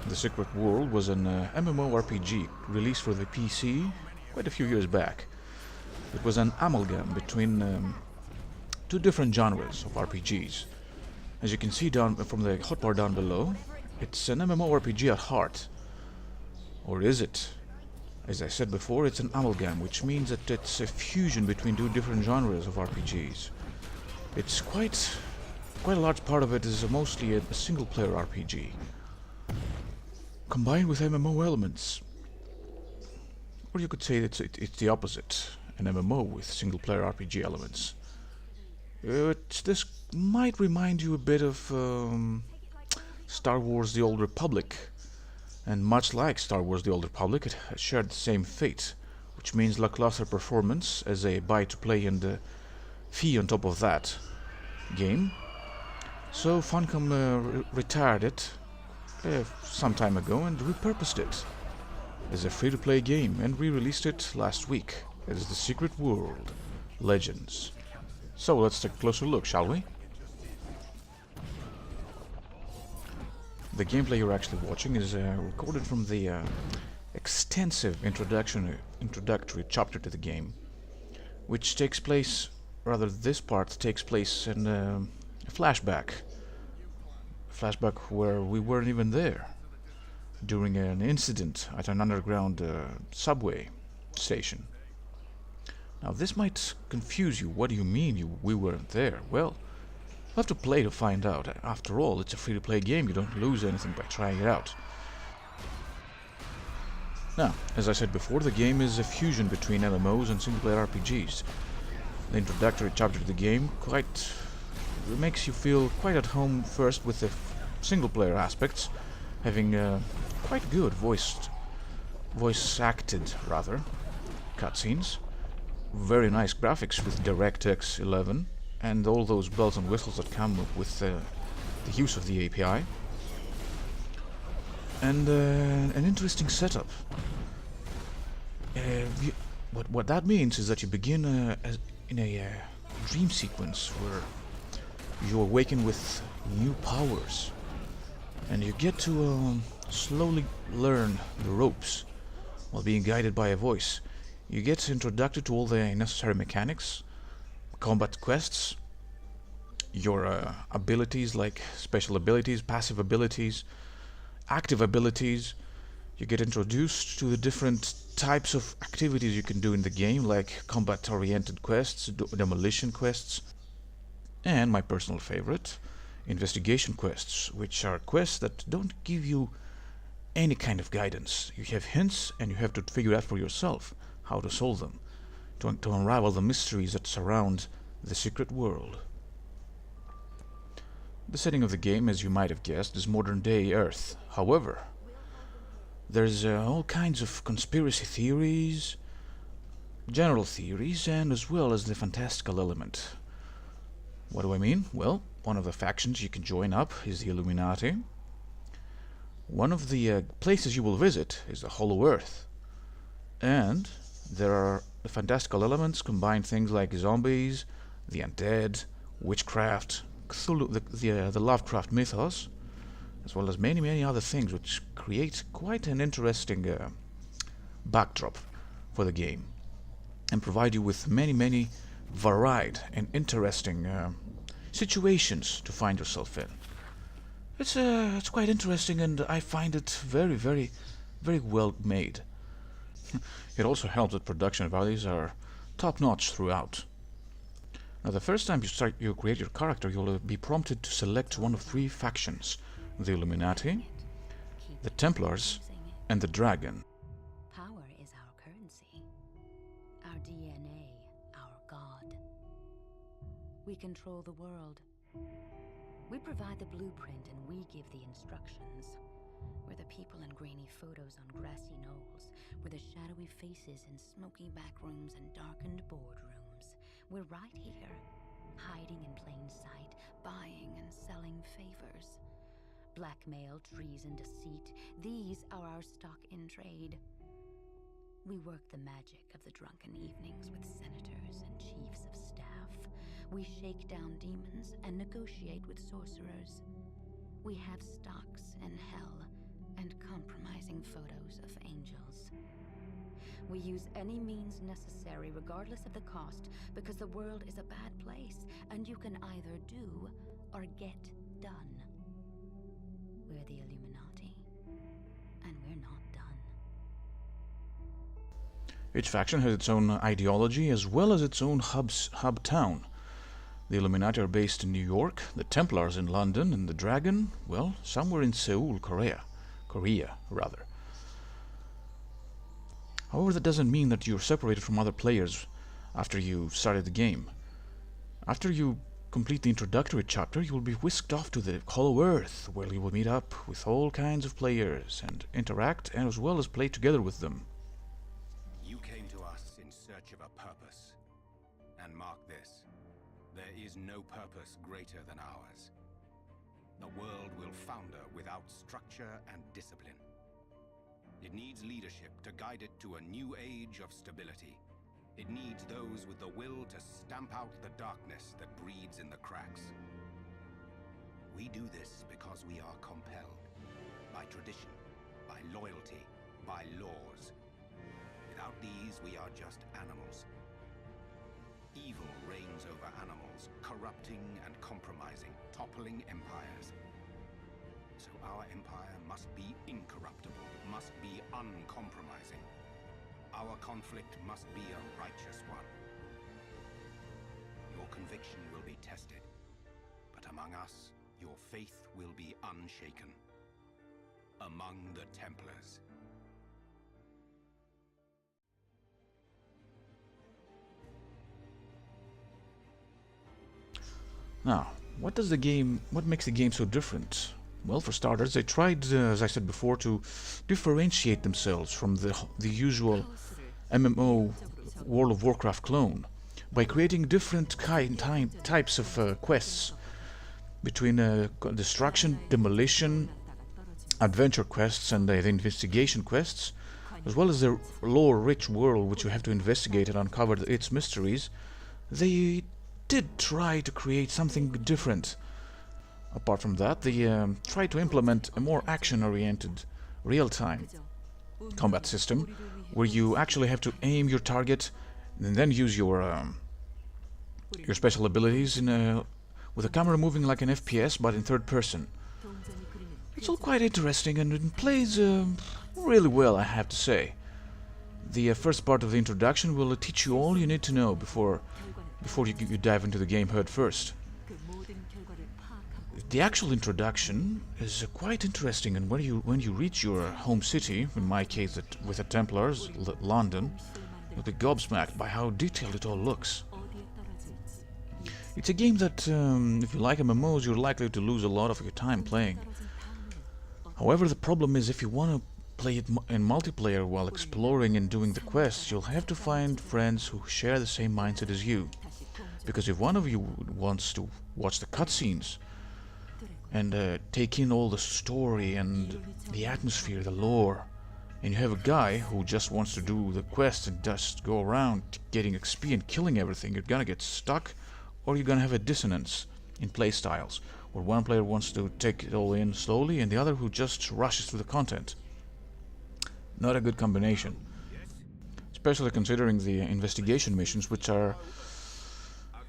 The Secret World was an MMO RPG released for the PC quite a few years back. It was an amalgam between two different genres of RPGs. As you can see down from the hotbar down below, it's an MMORPG at heart. Or is it? As I said before, it's an amalgam, which means that it's a fusion between two different genres of RPGs. It's quite a large part of it is mostly a single-player RPG, combined with MMO elements. Or you could say it's the opposite, an MMO with single-player RPG elements. This might remind you a bit of Star Wars The Old Republic, and much like Star Wars The Old Republic, it shared the same fate, which means lackluster performance as a buy-to-play and a fee on top of that game. So Funcom retired it some time ago and repurposed it as a free-to-play game and re-released it last week as The Secret World Legends. So let's take a closer look, shall we? The gameplay you're actually watching is recorded from the extensive introductory chapter to the game, which takes place, rather this part takes place in a flashback where we weren't even there, during an incident at an underground subway station. Now this might confuse you. What do you mean we weren't there? Well, you'll have to play to find out. After all, it's a free-to-play game. You don't lose anything by trying it out. Now, as I said before, the game is a fusion between MMOs and single-player RPGs. The introductory chapter to the game makes you feel quite at home first with the single-player aspects, having quite good voice-acted cutscenes, very nice graphics with DirectX 11, and all those bells and whistles that come with the use of the API, and an interesting setup. What that means is that you begin in a dream sequence where you awaken with new powers, and you get to slowly learn the ropes while being guided by a voice. You get introduced to all the necessary mechanics, combat quests, your abilities like special abilities, passive abilities, active abilities. You get introduced to the different types of activities you can do in the game, like combat-oriented quests, demolition quests, and my personal favorite, investigation quests, which are quests that don't give you any kind of guidance. You have hints and you have to figure out for yourself how to solve them, to unravel the mysteries that surround the secret world. The setting of the game, as you might have guessed, is modern-day Earth. However, there's all kinds of conspiracy theories, general theories, and as well as the fantastical element. What do I mean? Well, one of the factions you can join up is the Illuminati. One of the places you will visit is the Hollow Earth. And there are the fantastical elements, combine things like zombies, the undead, witchcraft, Cthulhu, the Lovecraft mythos, as well as many other things, which create quite an interesting backdrop for the game and provide you with many varied and interesting situations to find yourself in. It's quite interesting, and I find it very well made. It also helps that production values are top-notch throughout. Now, the first time you create your character, you'll be prompted to select one of three factions: the Illuminati, the Templars, and the Dragon. Power is our currency, our DNA, our God. We control the world. We provide the blueprint and we give the instructions. We're the people in grainy photos on grassy knolls. We're the shadowy faces in smoky back rooms and darkened boardrooms. We're right here, hiding in plain sight, buying and selling favors. Blackmail, treason, deceit, these are our stock in trade. We work the magic of the drunken evenings with senators and chiefs of staff. We shake down demons and negotiate with sorcerers. We have stocks in hell and photos of angels. We use any means necessary, regardless of the cost, because the world is a bad place, and you can either do or get done. We're the Illuminati, and we're not done. Each faction has its own ideology as well as its own hub town. The Illuminati are based in New York, the Templars in London, and the Dragon, well, somewhere in Seoul, Korea. However, that doesn't mean that you're separated from other players after you started the game. After you complete the introductory chapter, you will be whisked off to the Hollow Earth, where you will meet up with all kinds of players and interact as well as play together with them. You came to us in search of a purpose. And mark this, there is no purpose greater than ours. The world will founder without structure and discipline. It needs leadership to guide it to a new age of stability. It needs those with the will to stamp out the darkness that breeds in the cracks. We do this because we are compelled by tradition, by loyalty, by laws. Without these, we are just animals. Evil reigns over animals, corrupting and compromising, toppling empires. So our empire must be incorruptible, must be uncompromising. Our conflict must be a righteous one. Your conviction will be tested, but among us, your faith will be unshaken. Among the Templars. Now, what makes the game so different? Well, for starters, they tried, as I said before, to differentiate themselves from the usual MMO World of Warcraft clone by creating different types of quests between destruction, demolition, adventure quests, and the investigation quests, as well as the lore-rich world which you have to investigate and uncover its mysteries. They did try to create something different. Apart from that, they tried to implement a more action-oriented, real-time combat system, where you actually have to aim your target and then use your special abilities with the camera moving like an FPS, but in third person. It's all quite interesting, and it plays really well, I have to say. The first part of the introduction will teach you all you need to know before you dive into the game head first. The actual introduction is quite interesting, and when you reach your home city, in my case with the Templars, London, you'll be gobsmacked by how detailed it all looks. It's a game that, if you like MMOs, you're likely to lose a lot of your time playing. However, the problem is if you want to play it in multiplayer while exploring and doing the quests, you'll have to find friends who share the same mindset as you. Because if one of you wants to watch the cutscenes and take in all the story and the atmosphere, the lore, and you have a guy who just wants to do the quest and just go around getting XP and killing everything, you're gonna get stuck, or you're gonna have a dissonance in playstyles, where one player wants to take it all in slowly and the other who just rushes through the content. Not a good combination, especially considering the investigation missions, which are,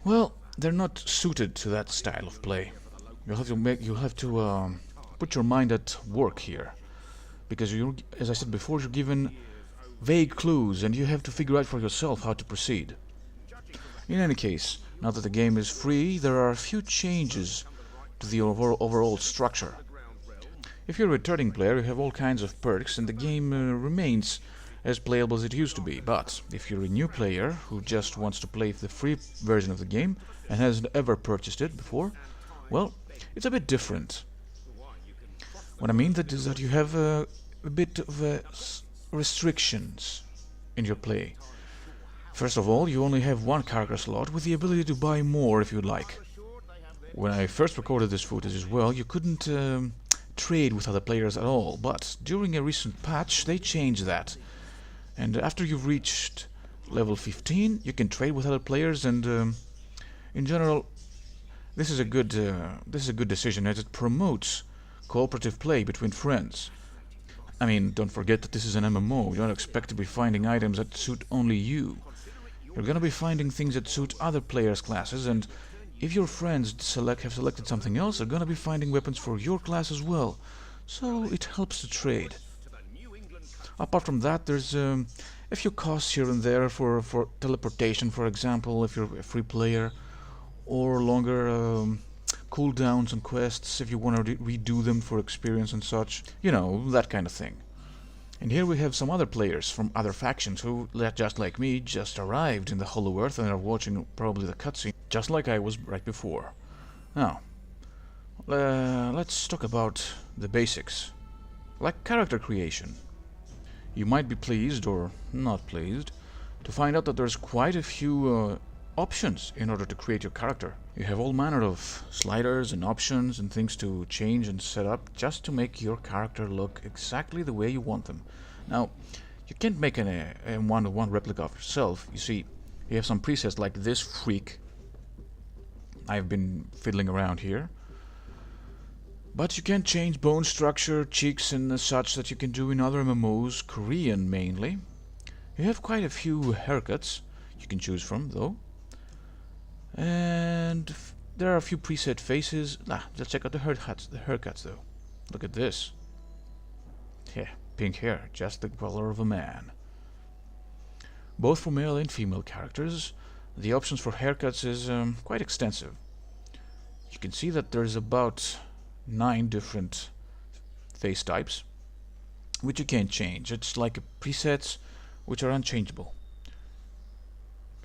well, they're not suited to that style of play. You'll have to put your mind at work here, because as I said before, you're given vague clues and you have to figure out for yourself how to proceed. In any case, now that the game is free, there are a few changes to the overall structure. If you're a returning player, you have all kinds of perks and the game remains as playable as it used to be. But if you're a new player who just wants to play the free version of the game and hasn't ever purchased it before, well, it's a bit different. What I mean is that you have a bit of restrictions in your play. First of all, you only have one character slot with the ability to buy more if you'd like. When I first recorded this footage as well, you couldn't trade with other players at all, but during a recent patch they changed that. And after you've reached level 15, you can trade with other players, and in general, this is a good decision, as it promotes cooperative play between friends. I mean, don't forget that this is an MMO. You don't expect to be finding items that suit only you. You're gonna be finding things that suit other players' classes, and if your friends have selected something else, they're gonna be finding weapons for your class as well. So it helps to trade. Apart from that, there's a few costs here and there for teleportation, for example, if you're a free player, or longer cooldowns on quests if you want to redo them for experience and such. You know, that kind of thing. And here we have some other players from other factions who, just like me, just arrived in the Hollow Earth and are watching probably the cutscene, just like I was right before. Now, let's talk about the basics, like character creation. You might be pleased, or not pleased, to find out that there's quite a few options in order to create your character. You have all manner of sliders and options and things to change and set up just to make your character look exactly the way you want them. Now, you can't make a one-to-one replica of yourself. You see, you have some presets like this freak. I've been fiddling around here. But you can change bone structure, cheeks and such that you can do in other MMOs, Korean mainly. You have quite a few haircuts you can choose from, though. And there are a few preset faces. Let's check out the haircuts though. Look at this. Yeah, pink hair, just the color of a man. Both for male and female characters, the options for haircuts is quite extensive. You can see that there's about 9 different face types, which you can't change. It's like presets which are unchangeable.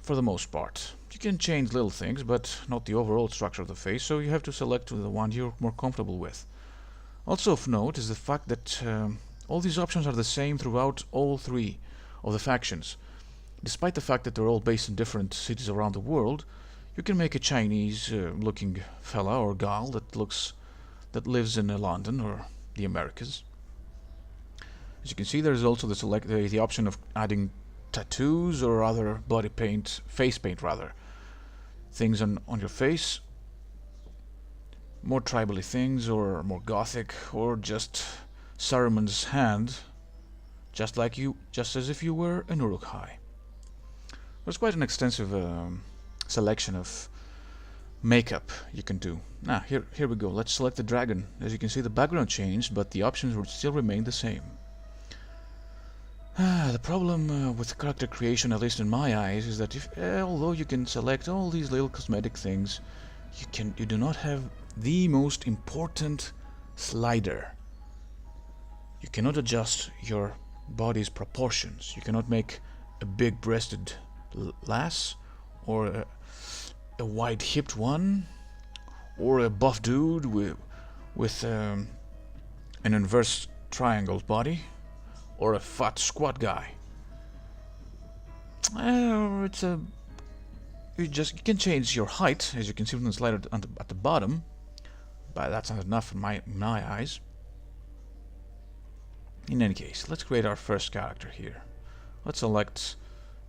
For the most part. You can change little things, but not the overall structure of the face, so you have to select the one you're more comfortable with. Also of note is the fact that all these options are the same throughout all 3 of the factions. Despite the fact that they're all based in different cities around the world, you can make a Chinese looking fella or gal that lives in London or the Americas. As you can see, there's also the option of adding tattoos or other body paint, face paint rather, things on your face, more tribally things or more gothic, or just Saruman's hand, just as if you were an Uruk-hai. There's quite an extensive selection of makeup you can do. Now here we go. Let's select the dragon. As you can see, the background changed, but the options would still remain the same. The problem with character creation, at least in my eyes, is that although you can select all these little cosmetic things, you do not have the most important slider. You cannot adjust your body's proportions. You cannot make a big-breasted lass, or a wide-hipped one, or a buff dude with an inverse triangle body, or a fat squat guy. You can change your height, as you can see from the slider at the bottom, but that's not enough in my eyes. In any case, let's create our first character here. Let's select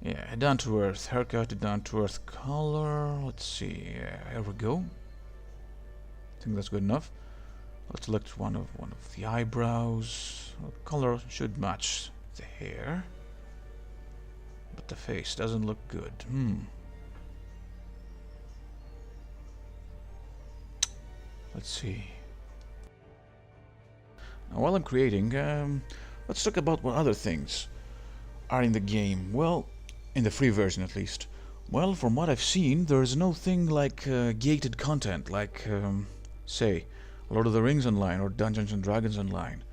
a down-to-earth haircut, a down-to-earth color. Let's see, here we go. I think that's good enough. Let's select one of the eyebrows. The color should match the hair, but the face doesn't look good. Let's see. Now, while I'm creating, let's talk about what other things are in the game. Well, in the free version at least. Well, from what I've seen, there's no thing like gated content, like, say, Lord of the Rings Online or Dungeons and Dragons Online.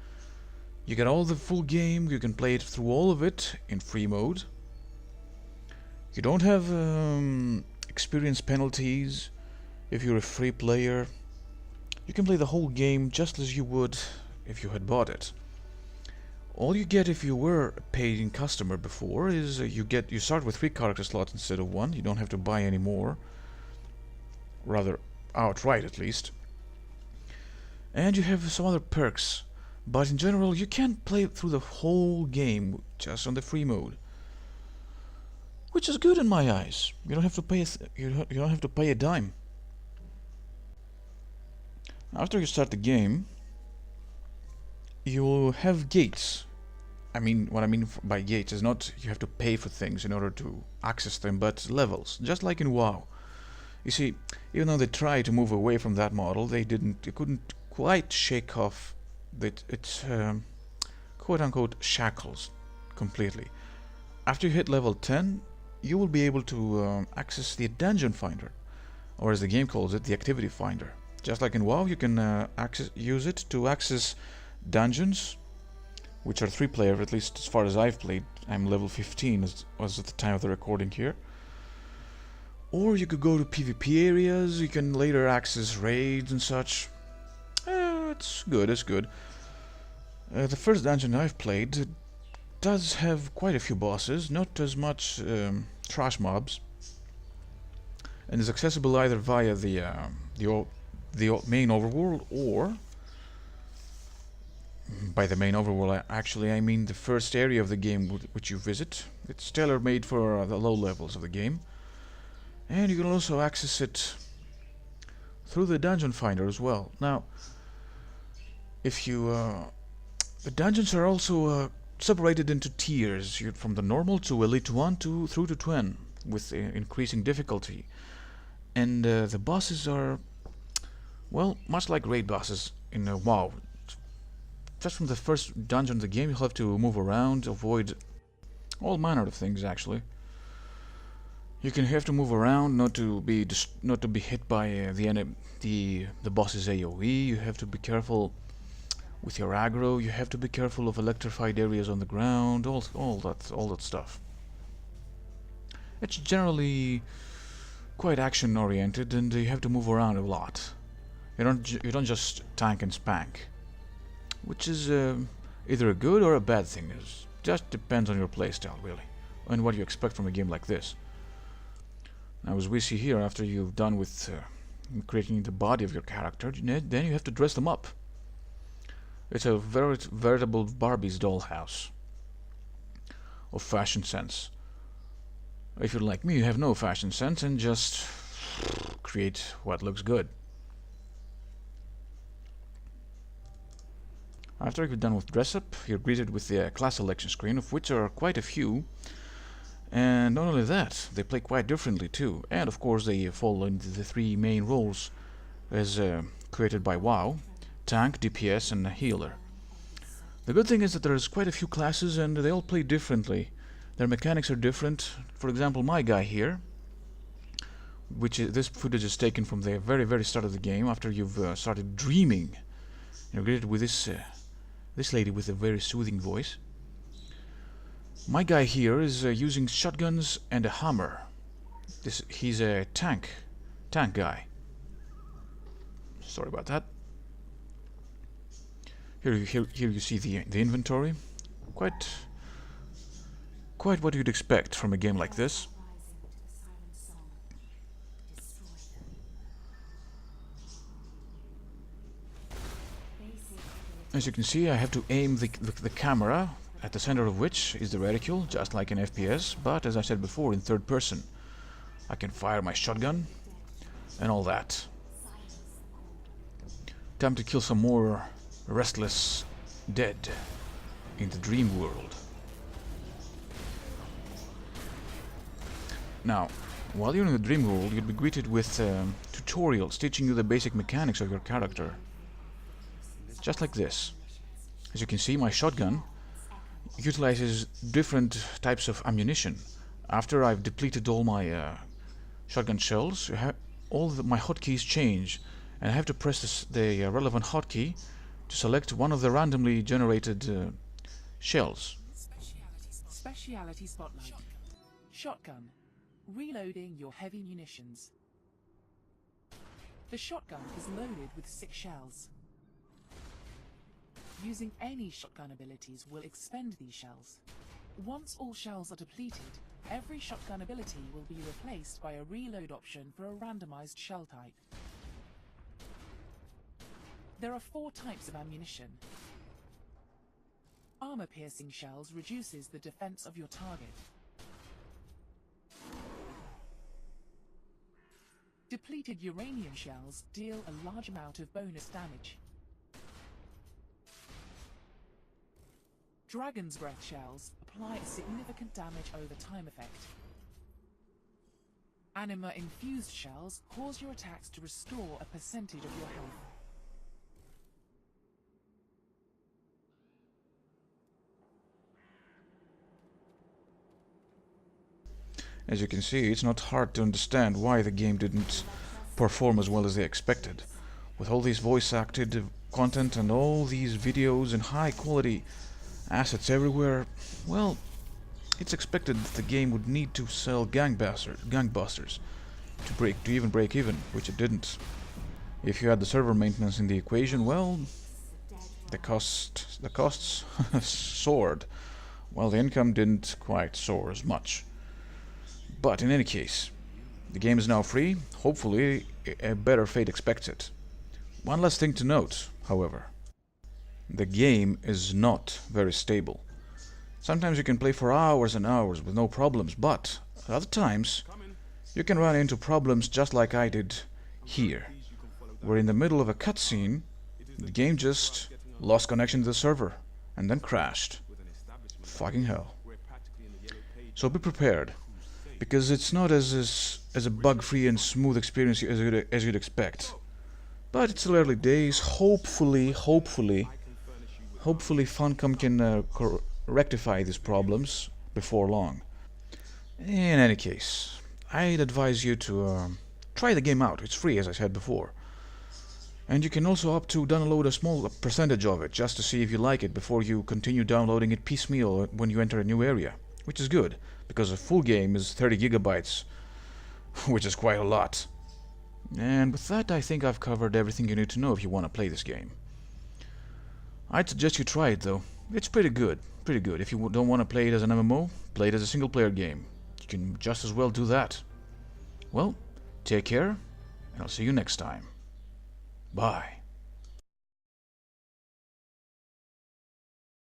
You get all the full game, you can play it through all of it in free mode. You don't have experience penalties if you're a free player. You can play the whole game just as you would if you had bought it. All you get if you were a paying customer before is you start with 3 character slots instead of 1. You don't have to buy any more, rather outright at least. And you have some other perks, but in general you can't play through the whole game just on the free mode, which is good in my eyes. You don't have to pay you don't have to pay a dime. After you start the game, you will have gates I mean, what I mean by gates is not you have to pay for things in order to access them, but levels, just like in WoW. You see, even though they tried to move away from that model, they couldn't quite shake off its quote-unquote shackles completely. After you hit level 10, you will be able to access the dungeon finder, or as the game calls it, the activity finder. Just like in WoW, you can use it to access dungeons, which are 3-player, at least as far as I've played. I'm level 15 as at the time of the recording here. Or you could go to PvP areas, you can later access raids and such. It's good, it's good. The first dungeon I've played does have quite a few bosses, not as much trash mobs, and is accessible either via the main overworld, or by the main overworld actually I mean the first area of the game which you visit. It's tailor-made for the low levels of the game, and you can also access it through the dungeon finder as well. Now, if you the dungeons are also separated into tiers, from the normal to Elite 1 through to Twin, with increasing difficulty. And the bosses are, well, much like raid bosses in WoW. Just from the first dungeon of the game, you'll have to move around, avoid all manner of things. Actually, you can have to move around, not to be hit by the boss's AOE. You have to be careful with your aggro. You have to be careful of electrified areas on the ground. All that stuff. It's generally quite action oriented, and you have to move around a lot. You don't just tank and spank, which is either a good or a bad thing. It just depends on your playstyle, really, and what you expect from a game like this. Now, as we see here, after you've done with creating the body of your character, then you have to dress them up. It's a veritable Barbie's dollhouse of fashion sense. If you're like me, you have no fashion sense and just create what looks good. After you're done with dress up, you're greeted with the class selection screen, of which there are quite a few. And not only that, they play quite differently too. And of course they fall into the 3 main roles as created by WoW: tank, DPS, and a healer. The good thing is that there's quite a few classes and they all play differently. Their mechanics are different. For example, my guy here, this footage is taken from the very start of the game, after you've started dreaming. You're greeted with this lady with a very soothing voice. My guy here is using shotguns and a hammer. He's a tank guy. Sorry about that. Here you see the inventory. Quite what you'd expect from a game like this. As you can see, I have to aim the camera, at the center of which is the reticule, just like in FPS, but as I said before, in third person. I can fire my shotgun and all that. Time to kill some more restless dead in the dream world. Now, while you're in the dream world, you'll be greeted with tutorials teaching you the basic mechanics of your character. Just like this. As you can see, my shotgun utilizes different types of ammunition. After I've depleted all my shotgun shells, my hotkeys change, and I have to press the relevant hotkey to select one of the randomly generated shells. Speciality Spotlight. Shotgun. Reloading your heavy munitions. The shotgun is loaded with 6 shells. Using any shotgun abilities will expend these shells. Once all shells are depleted, every shotgun ability will be replaced by a reload option for a randomized shell type. There are 4 types of ammunition. Armor-piercing shells reduces the defense of your target. Depleted uranium shells deal a large amount of bonus damage. Dragon's Breath shells apply a significant damage over time effect. Anima-infused shells cause your attacks to restore a percentage of your health. As you can see, it's not hard to understand why the game didn't perform as well as they expected. With all these voice-acted content and all these videos and high-quality assets everywhere, well, it's expected that the game would need to sell gangbusters to even break even, which it didn't. If you add the server maintenance in the equation, well, the costs soared, while the income didn't quite soar as much. But in any case, the game is now free. Hopefully, a better fate expects it. One last thing to note, however. The game is not very stable. Sometimes you can play for hours and hours with no problems, but at other times you can run into problems just like I did here, where in the middle of a cutscene, the game just lost connection to the server and then crashed. Fucking hell. So be prepared, because it's not as a bug-free and smooth experience as you'd expect. But it's still early days. Hopefully Funcom can rectify these problems before long. In any case, I'd advise you to try the game out. It's free, as I said before. And you can also opt to download a small percentage of it, just to see if you like it before you continue downloading it piecemeal when you enter a new area. Which is good, because a full game is 30 gigabytes, which is quite a lot. And with that, I think I've covered everything you need to know if you want to play this game. I'd suggest you try it, though. It's pretty good. Pretty good. If you don't want to play it as an MMO, play it as a single-player game. You can just as well do that. Well, take care, and I'll see you next time. Bye.